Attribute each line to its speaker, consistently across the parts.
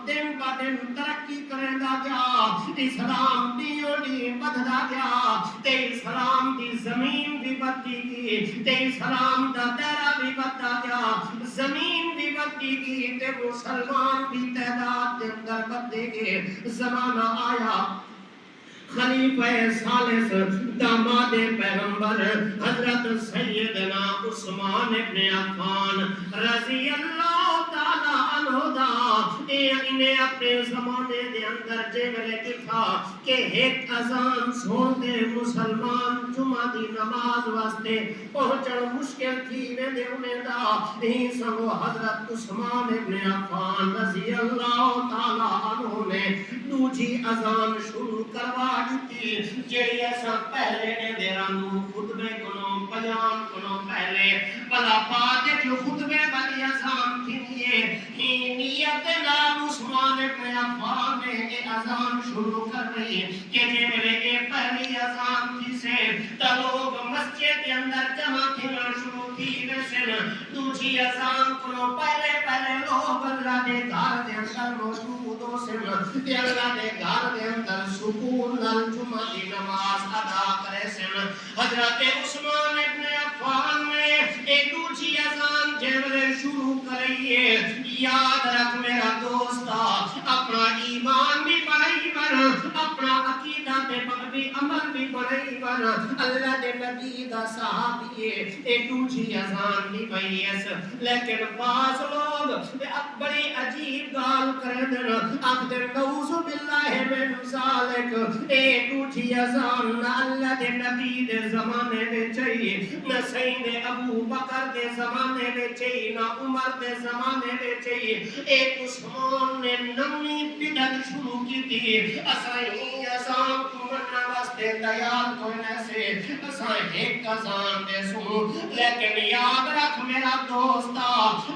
Speaker 1: دن با دن ترقی کردا گیا اسلام دی بدھدا گیا تے اسلام دی زمین بھی بدھی گئی تے اسلام دا دائرہ بھی بدھدا گیا زمین بھی بدھی گئی تے مسلمان بھی تعداد دے اندر بدھے گئے زمانہ آیا خلیفہ ثالث داماد پیغمبر حضرت سیدنا عثمان ابن عفان رضی اللہ تعالی عنہ دا انہیں اپنے زمانے دے اندر جیولے دکھا کہ ایک اذان سن دے مسلمان جمعہ دی نماز واسطے پہنچن مشکل تھی ویندے انہیں دا نہیں سنگو حضرت عثمان ابن عفان رضی اللہ تعالی عنہ نے دوجی اذان شروع کروا دیتی جیڑی ایسا پہلے نے دیرانو خطبے کنو بیان کنو پہلے بلا پاتے جو خطبے بلی اذان تھی ہی نیت نام عثمان ابن عفان نے یہ اذان شروع کر رہی کہ جی میرے اے پہلی اذان تھی سے تا لوگ مسجد کے اندر جمع تھینا شروع تھی ویسے دوجی اذان کنو پہلے لوگ اللہ دے گھر دے اندر موجود ہو سے کہ اللہ دے گھر دے اندر سکون نال جمعہ دی نماز ادا کرے سے حضرت عثمان ابن عفان نے ایک دوجی اذان جیولے شروع کریے یاد رکھ میرا دوستا اپنا ایمان بھی بڑھائی بن اپنا عقیدہ بھی عمل بھی بڑھائی بن اللہ دے نبی دا صحابی ایک دوجی اذان بھی بھئیس لیکن بعض لوگ بڑی عجیب گال کردن اب دے نعوذ باللہ من ذالک ایک دوجی اذان اللہ دے نبی دے زمانے میں چاہیے نہ سید ابو بکر دے زمانے میں چاہیے نہ عمر دے زمانے میں چاہیے ایک عثمان نے نمی بدت شروع کی تھی اسائی اذان کو مننا واسطے تیار کرنے سے اسائی ایک اذان دے سنو لیکن یاد رکھ میرا دوستا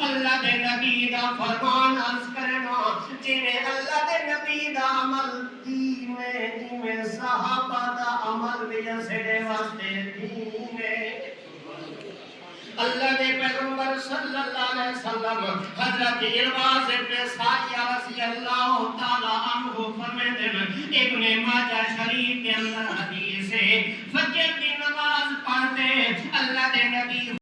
Speaker 1: اللہ دے نبی دا فرمان عرض کرنا جنہیں اللہ دے نبی دا عمل میں صحابہ دا عمل بھی اسے واسطے دینے اللہ دے پیغمبر صلی اللہ علیہ وسلم حضرت ارباز ابن ساریہ رضی اللہ تعالی عنہ فرمیتے ہیں ابن ماجہ شریف کے اندر حدیث ہے فجر کی نماز پڑھتے اللہ دے نبی